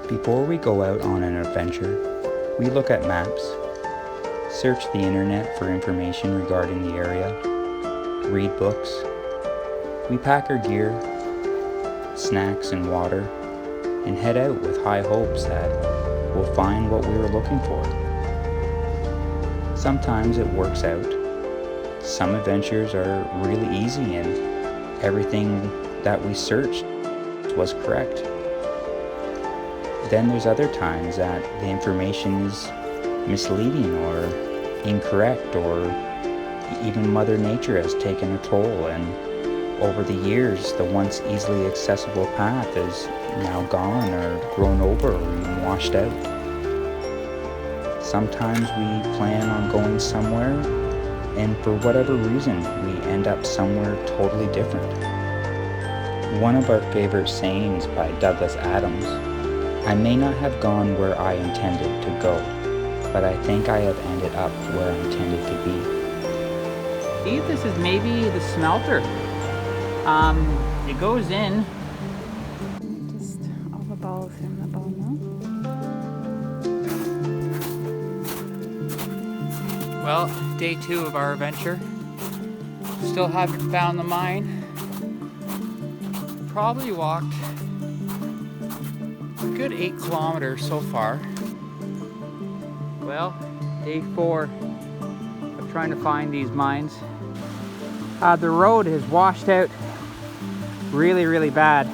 Before we go out on an adventure, we look at maps, search the internet for information regarding the area, read books. We pack our gear, snacks and water, and head out with high hopes that we'll find what we were looking for. Sometimes it works out. Some adventures are really easy and everything that we searched was correct. Then there's other times that the information is misleading or incorrect, or even Mother Nature has taken a toll, and over the years the once easily accessible path is now gone or grown over or even washed out. Sometimes we plan on going somewhere, and for whatever reason we end up somewhere totally different. One of our favorite sayings by Douglas Adams: "I may not have gone where I intended to go, but I think I have ended up where I intended to be." See, this is maybe the smelter. It goes in. Just afbouwen, filmbouwen, no? Well, day 2 of our adventure. Still haven't found the mine. Probably walked a good 8 kilometers so far. Well, day 4 of trying to find these mines. The road is washed out really bad.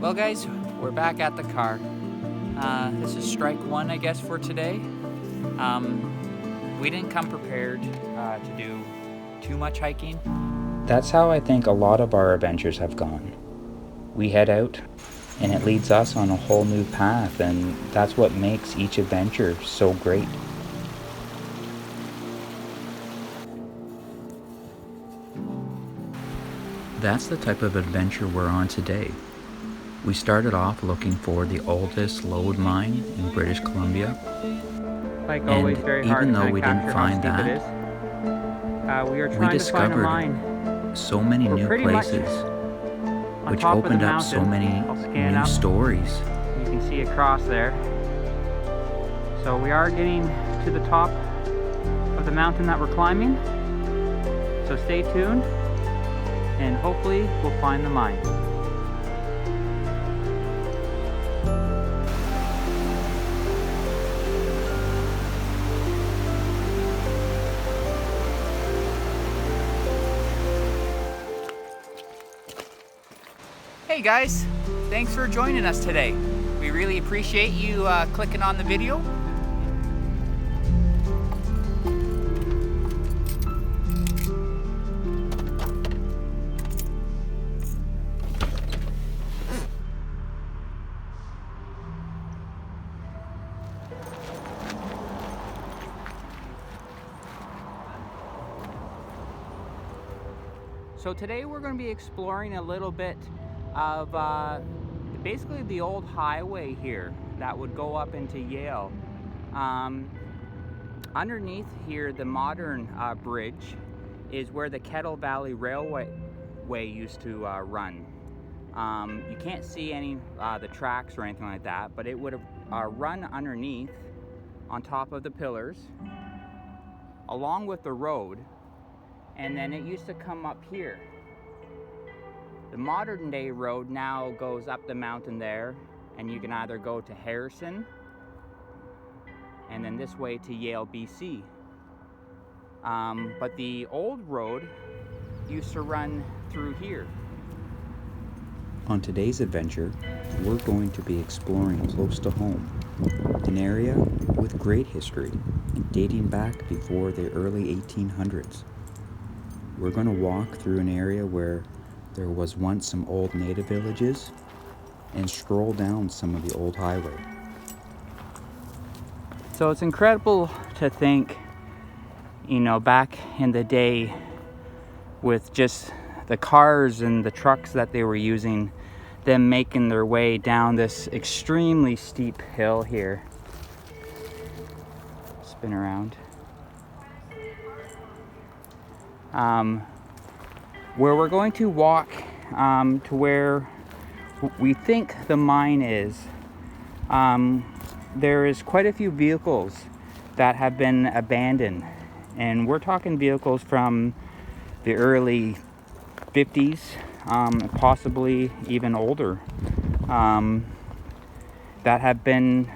Well guys, we're back at the car. This is strike 1, I guess, for today. We didn't come prepared to do too much hiking. That's how I think a lot of our adventures have gone. We head out, and it leads us on a whole new path, and that's what makes each adventure so great. That's the type of adventure we're on today. We started off looking for the oldest Lode mine in British Columbia. Like always, And very hard even to though we didn't capture how find steep that, it is. We are we trying to find a discovered mine so many We're new pretty much places, on which top of the opened up so mountain. many I'll scan new up. stories. You can see across there. So we are getting to the top of the mountain that we're climbing. So stay tuned, and hopefully we'll find the mine. Hey guys, thanks for joining us today. We really appreciate you clicking on the video. So today we're going to be exploring a little bit of basically the old highway here that would go up into Yale. Underneath here, the modern bridge is where the Kettle Valley Railway used to run. You can't see any the tracks or anything like that, but it would have run underneath on top of the pillars along with the road, and then it used to come up here. The modern day road now goes up the mountain there, and you can either go to Harrison and then this way to Yale, BC. But the old road used to run through here. On today's adventure, we're going to be exploring close to home, an area with great history dating back before the early 1800s. We're going to walk through an area where there was once some old native villages and stroll down some of the old highway. So it's incredible to think, you know, back in the day with just the cars and the trucks that they were using, them making their way down this extremely steep hill here. Spin around. Where we're going to walk to where we think the mine is, there is quite a few vehicles that have been abandoned, and we're talking vehicles from the early 50s, possibly even older, that have been,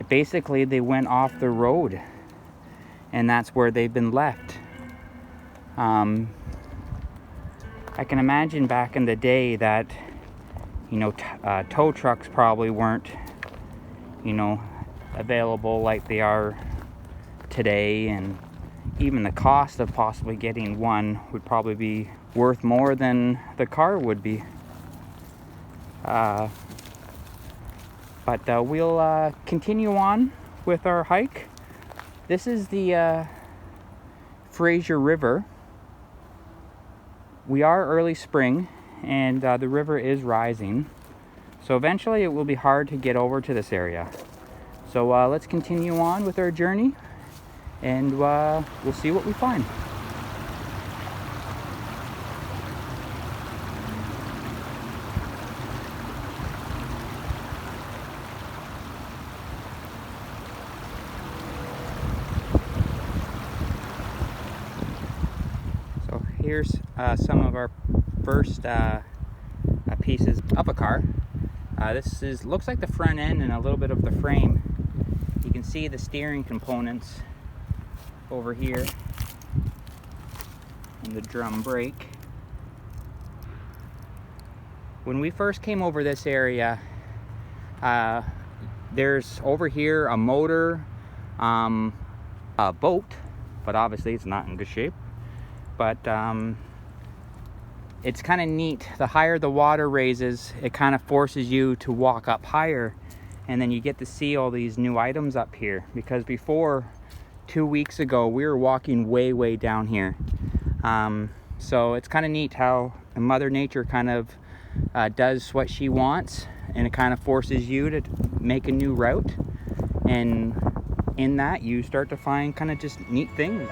basically they went off the road, and that's where they've been left. I can imagine back in the day that, you know, tow trucks probably weren't, you know, available like they are today, and even the cost of possibly getting one would probably be worth more than the car would be. But we'll continue on with our hike. This is the Fraser River. We are early spring, and the river is rising, so eventually it will be hard to get over to this area. So let's continue on with our journey, and we'll see what we find. So here's some of our first pieces of a car. This looks like the front end and a little bit of the frame. You can see the steering components over here and the drum brake. When we first came over this area, there's over here a motor, a boat, but obviously it's not in good shape. But it's kind of neat. The higher the water raises, it kind of forces you to walk up higher, and then you get to see all these new items up here. Because before, 2 weeks ago, we were walking way down here. So it's kind of neat how Mother Nature kind of does what she wants, and it kind of forces you to make a new route, and in that you start to find kind of just neat things.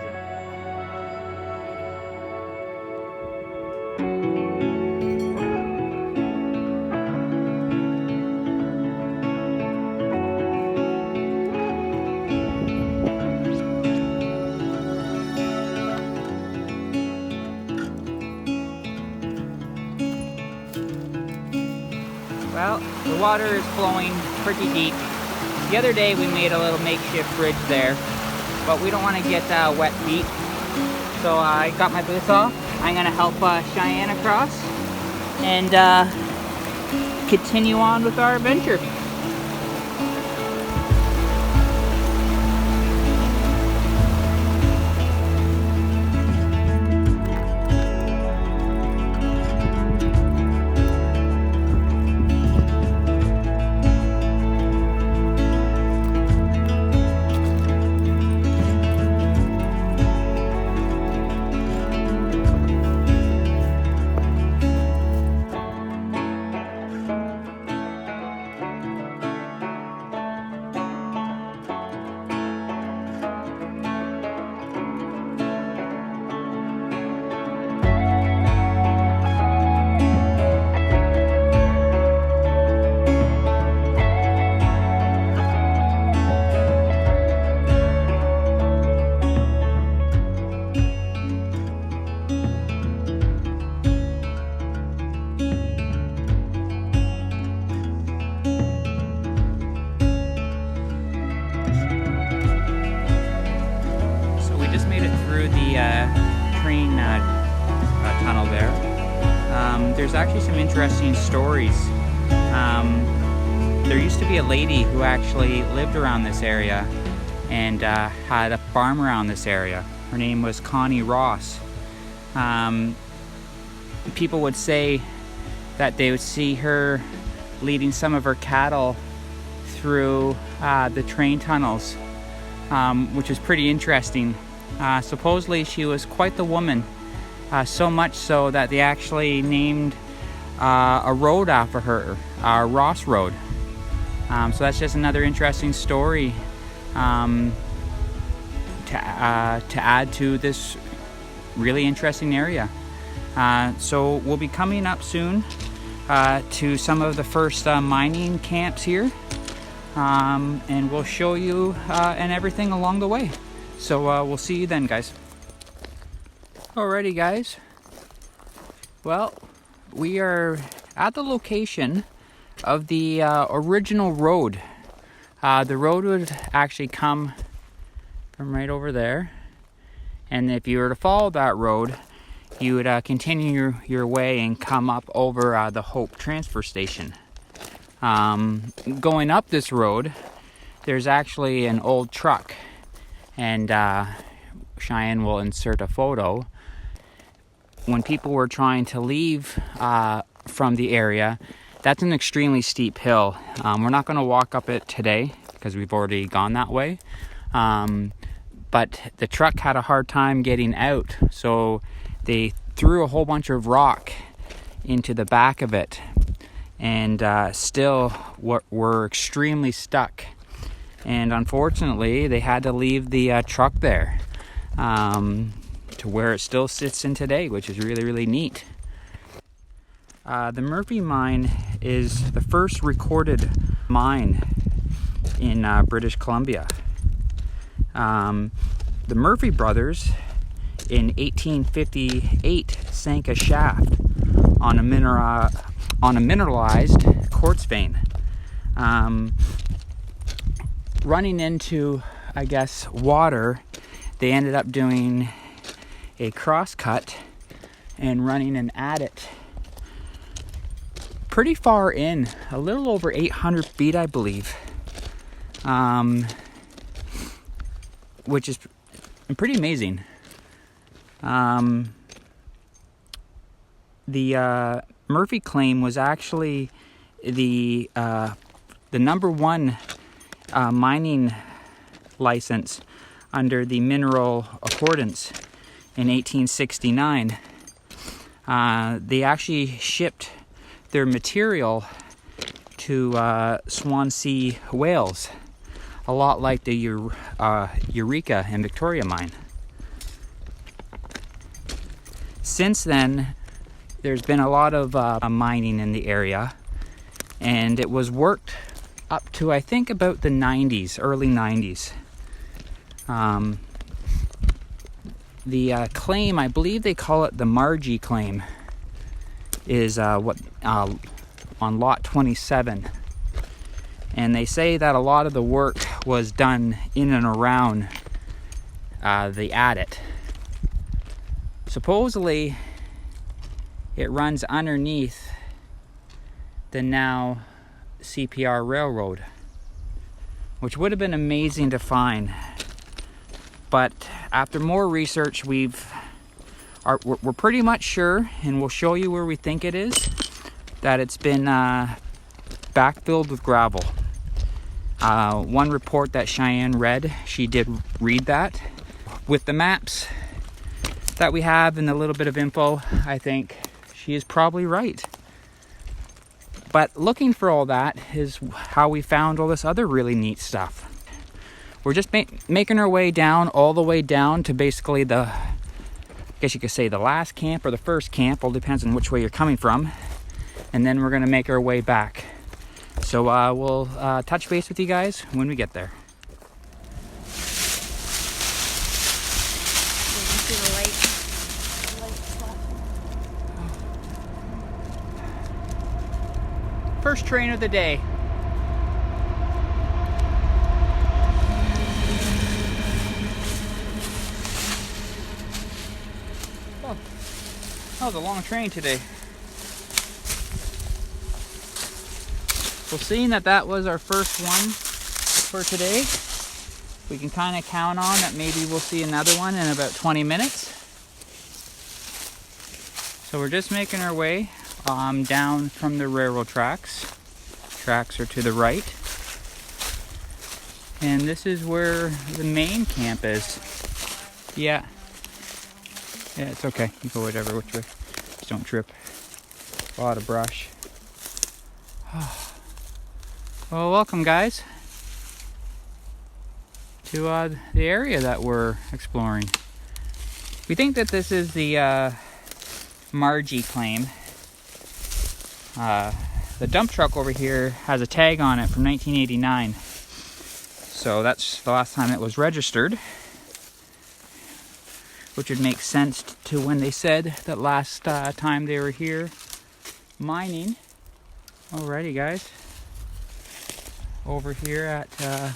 Well, the water is flowing pretty deep. The other day we made a little makeshift bridge there, but we don't want to get wet feet. So I got my boots off. I'm going to help Chyanne across and continue on with our adventure. Train tunnel there. There's actually some interesting stories. There used to be a lady who actually lived around this area and had a farm around this area. Her name was Connie Ross. People would say that they would see her leading some of her cattle through the train tunnels, which is pretty interesting. Supposedly she was quite the woman, so much so that they actually named a road after her, Ross Road. So that's just another interesting story to add to this really interesting area. So we'll be coming up soon to some of the first mining camps here, and we'll show you and everything along the way. So we'll see you then, guys. Alrighty, guys. Well, we are at the location of the original road. The road would actually come from right over there, and if you were to follow that road, you would continue your way and come up over the Hope transfer station. Going up this road, there's actually an old truck, and Chyanne will insert a photo. When people were trying to leave from the area, that's an extremely steep hill. We're not going to walk up it today because we've already gone that way. But the truck had a hard time getting out, so they threw a whole bunch of rock into the back of it, and still were extremely stuck. And unfortunately, they had to leave the truck there to where it still sits in today, which is really, really neat. The Murphy mine is the first recorded mine in British Columbia. The Murphy brothers in 1858 sank a shaft on a mineralized quartz vein, running into, I guess, water. They ended up doing a cross cut and running an adit pretty far in, a little over 800 feet, I believe, which is pretty amazing. The Murphy claim was actually the number one mining license under the Mineral Accordance in 1869. They actually shipped their material to Swansea, Wales, a lot like the Eureka and Victoria mine. Since then, there's been a lot of mining in the area, and it was worked up to, I think, about the 90s, early 90s. The claim, I believe they call it the Margie claim, is on lot 27. And they say that a lot of the work was done in and around the adit. Supposedly, it runs underneath the now CPR railroad, which would have been amazing to find. But after more research, we're pretty much sure, and we'll show you where we think it is, that it's been backfilled with gravel. One report that Chyanne read, she did read that. With the maps that we have and a little bit of info, I think she is probably right. But looking for all that is how we found all this other really neat stuff. We're just making our way down, all the way down to basically I guess you could say the last camp or the first camp, all depends on which way you're coming from. And then we're gonna make our way back. So we'll touch base with you guys when we get there. First train of the day. Oh, that was a long train today. Well, seeing that was our first one for today, we can kind of count on that maybe we'll see another one in about 20 minutes. So we're just making our way down from the railroad tracks. Tracks are to the right. And this is where the main camp is. Yeah, it's okay. You go whatever, which way. Just don't trip. A lot of brush. Well, welcome guys to the area that we're exploring. We think that this is the Margie claim. The dump truck over here has a tag on it from 1989. So that's the last time it was registered, which would make sense to when they said that last time they were here mining. Alrighty, guys. Over here at the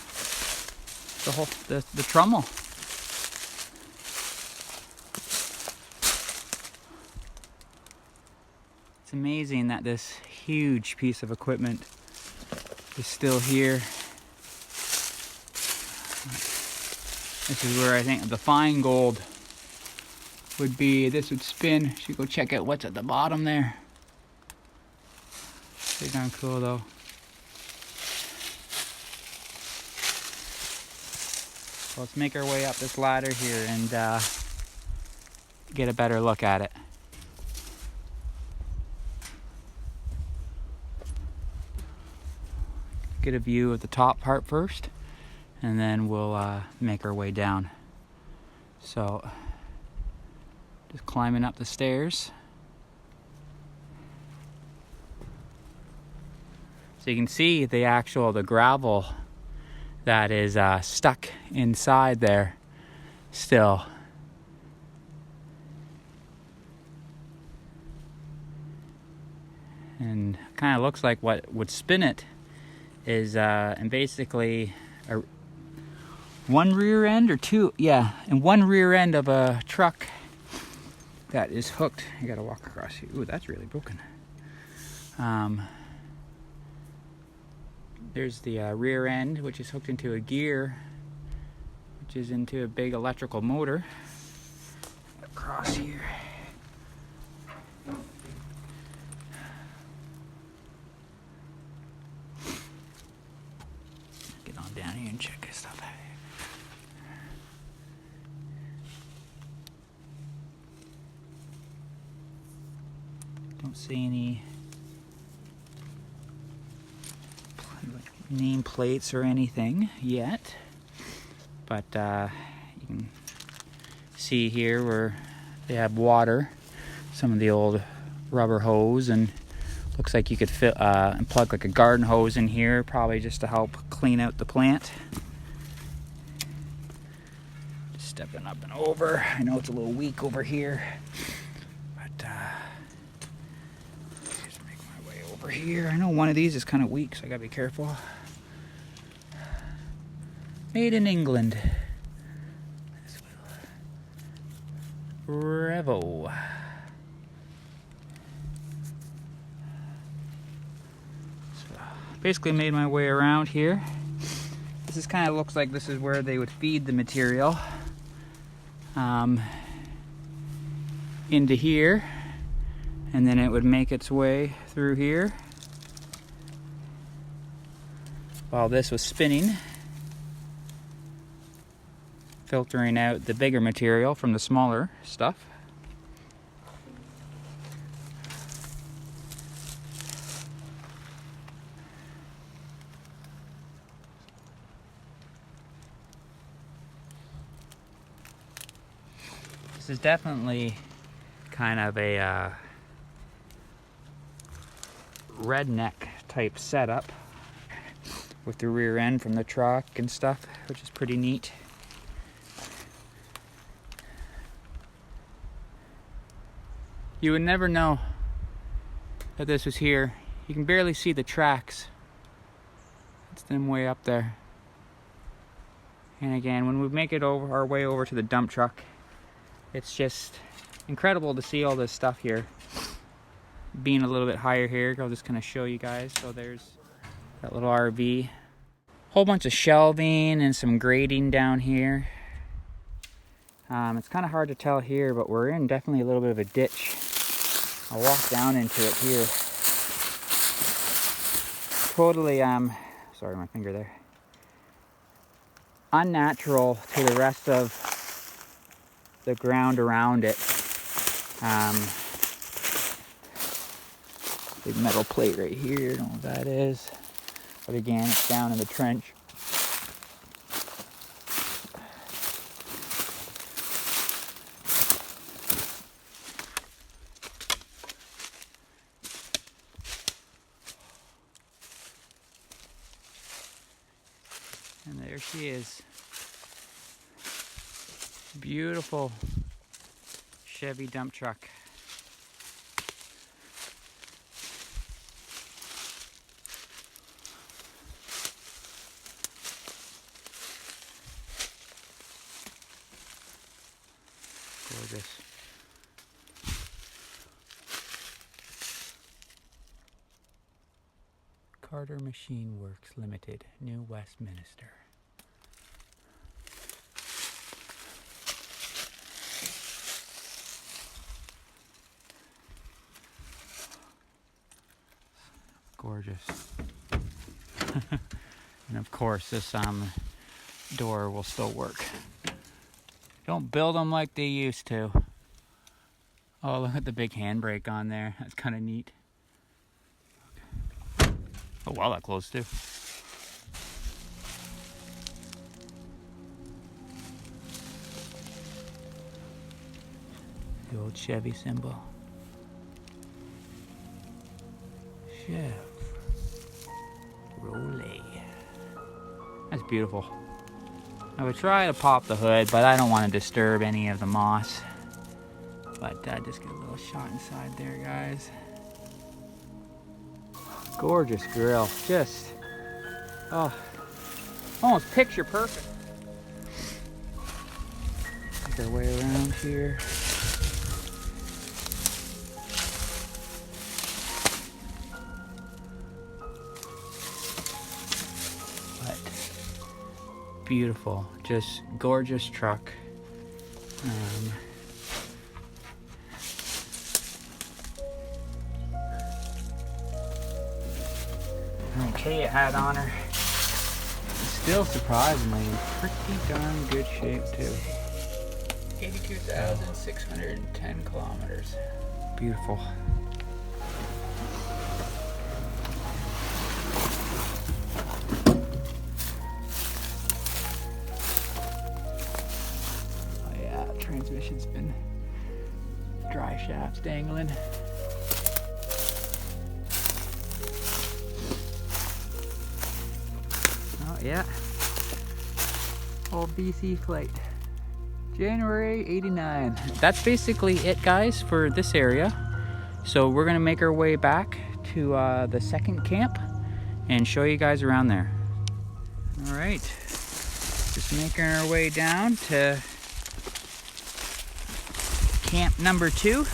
trommel. It's amazing that this huge piece of equipment is still here. This is where I think the fine gold would be. This would spin. Should go check out what's at the bottom there. Pretty darn cool though. So let's make our way up this ladder here and get a better look at it. Get a view of the top part first, and then we'll make our way down. So, just climbing up the stairs. So you can see the gravel that is stuck inside there still. And kind of looks like what would spin it is and basically one rear end or two, yeah, and one rear end of a truck that is hooked. You gotta walk across here. Ooh, that's really broken. There's the rear end, which is hooked into a gear, which is into a big electrical motor. Across here. Get on down here and check this stuff out. Don't see any name plates or anything yet, but you can see here where they have water, some of the old rubber hose, and looks like you could fit and plug like a garden hose in here, probably just to help clean out the plant. Just stepping up and over. I know it's a little weak over here, but just make my way over here. I know one of these is kind of weak, so I gotta be careful. Made in England. Revo. So basically made my way around here. This is kind of looks like this is where they would feed the material into here, and then it would make its way through here while this was spinning, filtering out the bigger material from the smaller stuff. This is definitely kind of a redneck type setup with the rear end from the truck and stuff, which is pretty neat. You would never know that this was here. You can barely see the tracks. It's them way up there. And again, when we make it over our way over to the dump truck, it's just incredible to see all this stuff here. Being a little bit higher here, I'll just kind of show you guys. So there's that little RV. Whole bunch of shelving and some grading down here. It's kind of hard to tell here, but we're in definitely a little bit of a ditch. I'll walk down into it here. Totally, sorry, my finger there. Unnatural to the rest of the ground around it. Big metal plate right here, don't know what that is. But again, it's down in the trench. There she is. Beautiful Chevy dump truck. Gorgeous. Carter Machine Works Limited, New Westminster. Gorgeous. And of course this door will still work. Don't build them like they used to. Oh, look at the big handbrake on there. That's kind of neat. Oh wow, that closed too. The old Chevy symbol. Chevrolet. That's beautiful. I would try to pop the hood, but I don't want to disturb any of the moss. But just get a little shot inside there, guys. Gorgeous grill. Just, oh, almost picture perfect. Make our way around here. Beautiful, just gorgeous truck. Okay, it had on her. Still surprisingly in pretty darn good shape too. 82,610 kilometers. Beautiful. Transmission's been dry shafts dangling. Oh yeah, old BC flight, January '89. That's basically it, guys, for this area. So we're gonna make our way back to the second camp and show you guys around there. All right, just making our way down to camp number 2.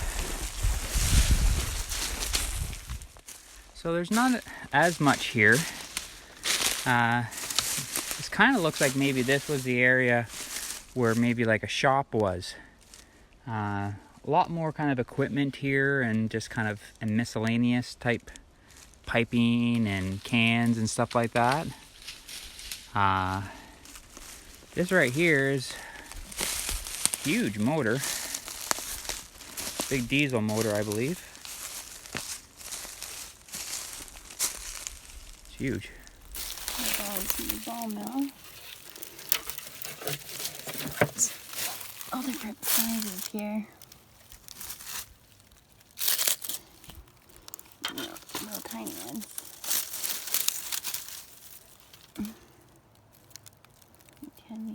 So there's not as much here. This kind of looks like maybe this was the area where maybe like a shop was. A lot more kind of equipment here and just kind of a miscellaneous type piping and cans and stuff like that. This right here is huge motor. Big diesel motor, I believe. It's huge. Ball mill. All different sizes here. Little tiny ones. Can we?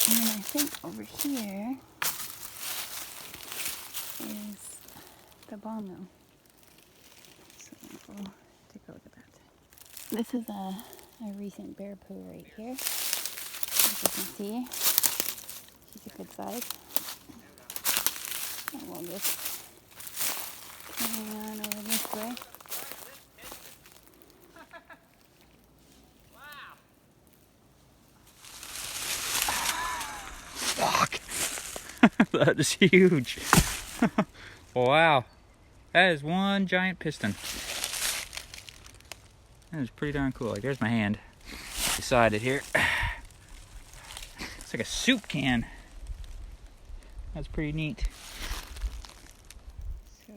And then I think over here is the ball mill. So we'll take a look at that. This is a recent bear poo right here. As you can see, she's a good size. And we'll just carry on over this way. Fuck! That is huge. Wow. That is one giant piston. That is pretty darn cool. Like, there's my hand beside it here. It's like a soup can. That's pretty neat. So,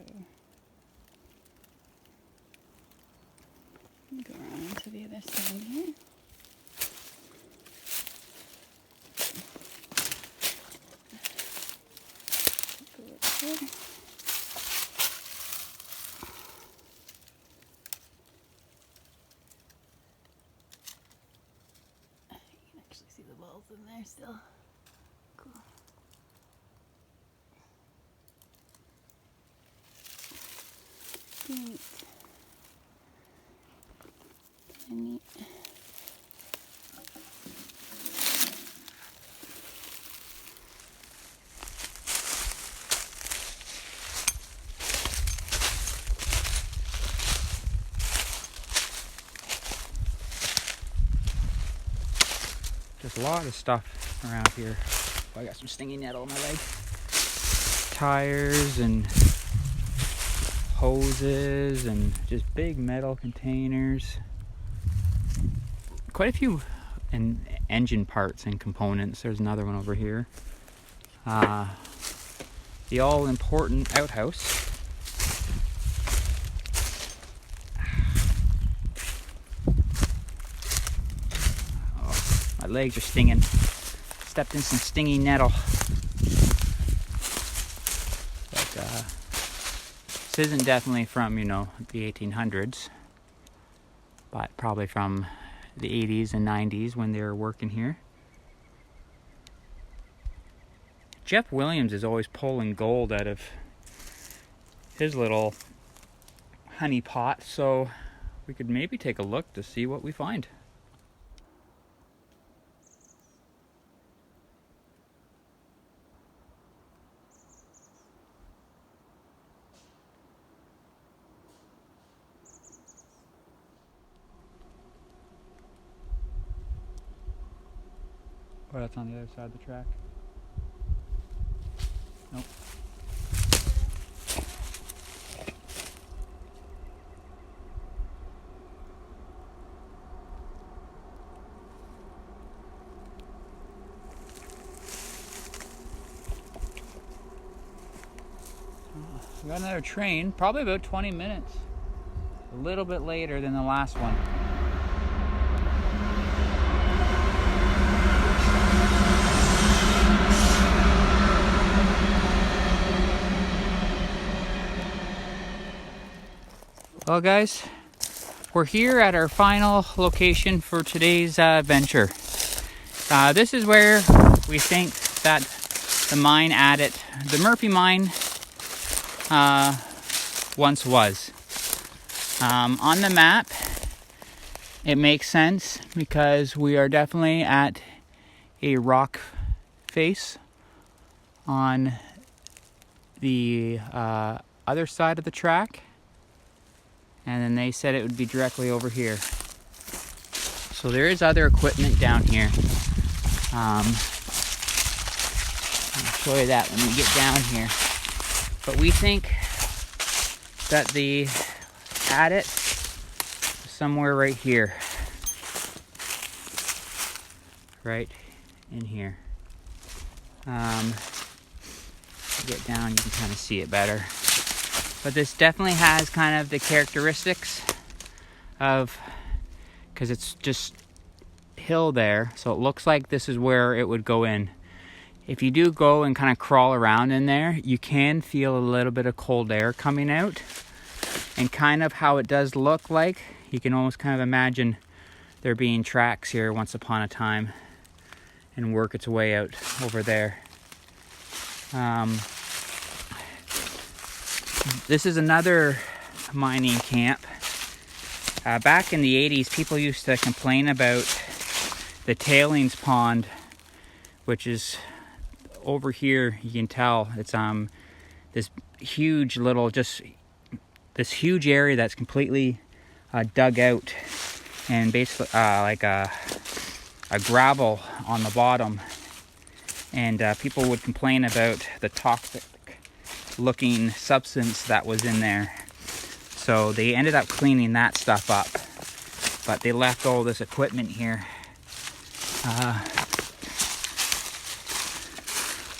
go around to the other side here. Go up here. holes in there still. Cool. Neat. Neat. There's a lot of stuff around here. Oh, I got some stinging nettle on my leg. Tires and hoses and just big metal containers. Quite a few engine parts and components. There's another one over here. The all-important outhouse. My legs are stinging. Stepped in some stingy nettle. But this isn't definitely from, you know, the 1800s, but probably from the 80s and 90s when they were working here. Jeff Williams is always pulling gold out of his little honey pot, so we could maybe take a look to see what we find. Oh, that's on the other side of the track. Nope. We got another train, probably about 20 minutes. A little bit later than the last one. Well guys, we're here at our final location for today's adventure. This is where we think that the mine adit, the Murphy mine, once was. On the map, it makes sense because we are definitely at a rock face on the other side of the track. And then they said it would be directly over here. So there is other equipment down here. I'll show you that when we get down here. But we think that the adit is somewhere right here. Right in here. Get down, you can kind of see it better. But this definitely has kind of the characteristics of, because it's just hill there, so it looks like this is where it would go in. If you do go and kind of crawl around in there, you can feel a little bit of cold air coming out. And kind of how it does look like, you can almost kind of imagine there being tracks here once upon a time and work its way out over there. This is another mining camp. Back in the 80s, people used to complain about the tailings pond, which is over here. You can tell it's this huge little, just this huge area that's completely dug out, and basically like a gravel on the bottom. And people would complain about the toxic looking substance that was in there. So they ended up cleaning that stuff up, but they left all this equipment here,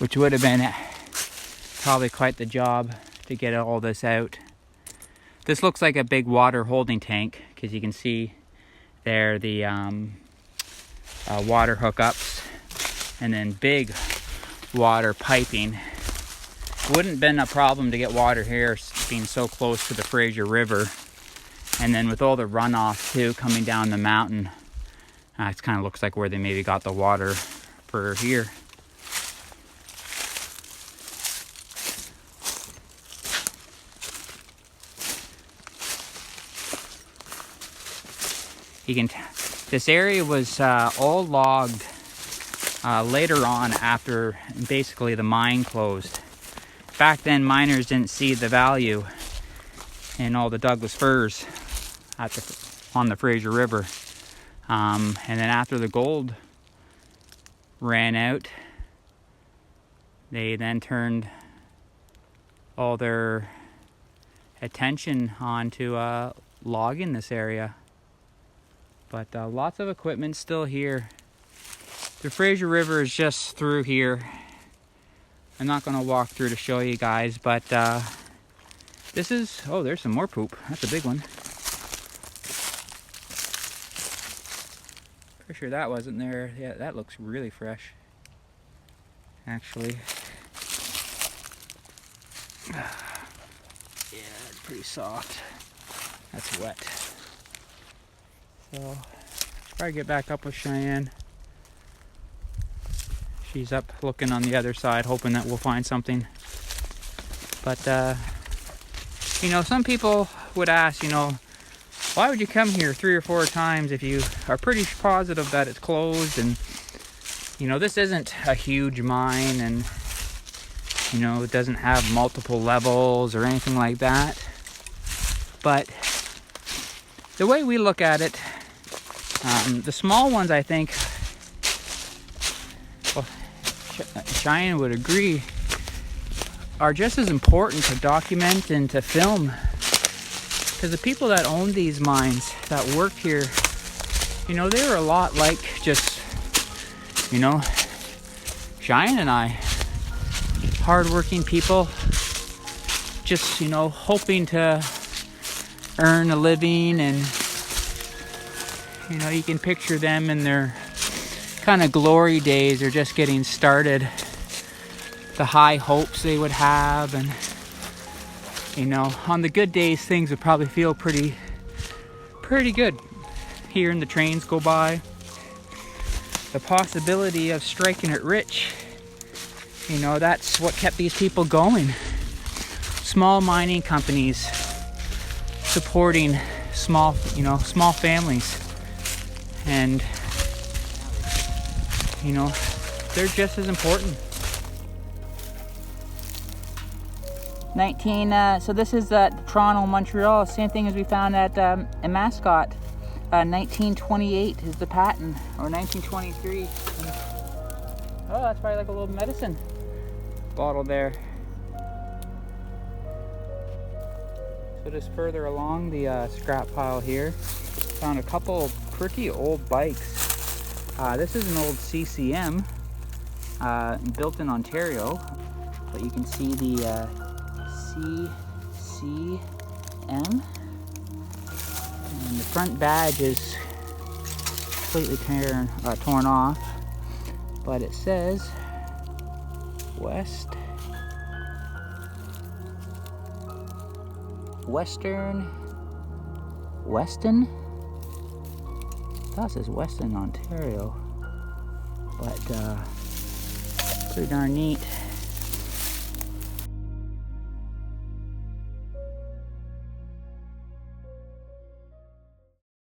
which would have been probably quite the job to get all this out. This looks like a big water holding tank, because you can see there the water hookups, and then big water piping. Wouldn't have been a problem to get water here, being so close to the Fraser River, and then with all the runoff too coming down the mountain, it kind of looks like where they maybe got the water for here. This area was all logged later on after basically the mine closed. Back then, miners didn't see the value in all the Douglas firs on the Fraser River. And then after the gold ran out, they then turned all their attention onto logging this area. But lots of equipment still here. The Fraser River is just through here. I'm not going to walk through to show you guys, but this is, oh, there's some more poop. That's a big one. Pretty sure that wasn't there. Yeah, that looks really fresh, actually. Yeah, it's pretty soft. That's wet. So, try to get back up with Chyanne. She's up looking on the other side, hoping that we'll find something. But, you know, some people would ask, you know, why would you come here 3 or 4 times if you are pretty positive that it's closed? And, you know, this isn't a huge mine, and, you know, it doesn't have multiple levels or anything like that. But the way we look at it, the small ones, I think, well, Chyanne would agree, are just as important to document and to film. Because the people that owned these mines, that worked here, you know, they were a lot like just, you know, Chyanne and I. Hardworking people, just, you know, hoping to earn a living. And, you know, you can picture them in their kind of glory days, or just getting started. The high hopes they would have, and, you know, on the good days, things would probably feel pretty good. Hearing the trains go by, the possibility of striking it rich, you know, that's what kept these people going. Small mining companies supporting small, you know, small families, and, you know, they're just as important. So this is Toronto, Montreal. Same thing as we found at Mascot. 1928 is the patent, or 1923. Oh, that's probably like a little medicine bottle there. So just further along the scrap pile here, found a couple pretty old bikes. This is an old CCM, built in Ontario, but you can see the CCM, and the front badge is completely torn off, but it says Weston. That says Weston, Ontario, but pretty darn neat.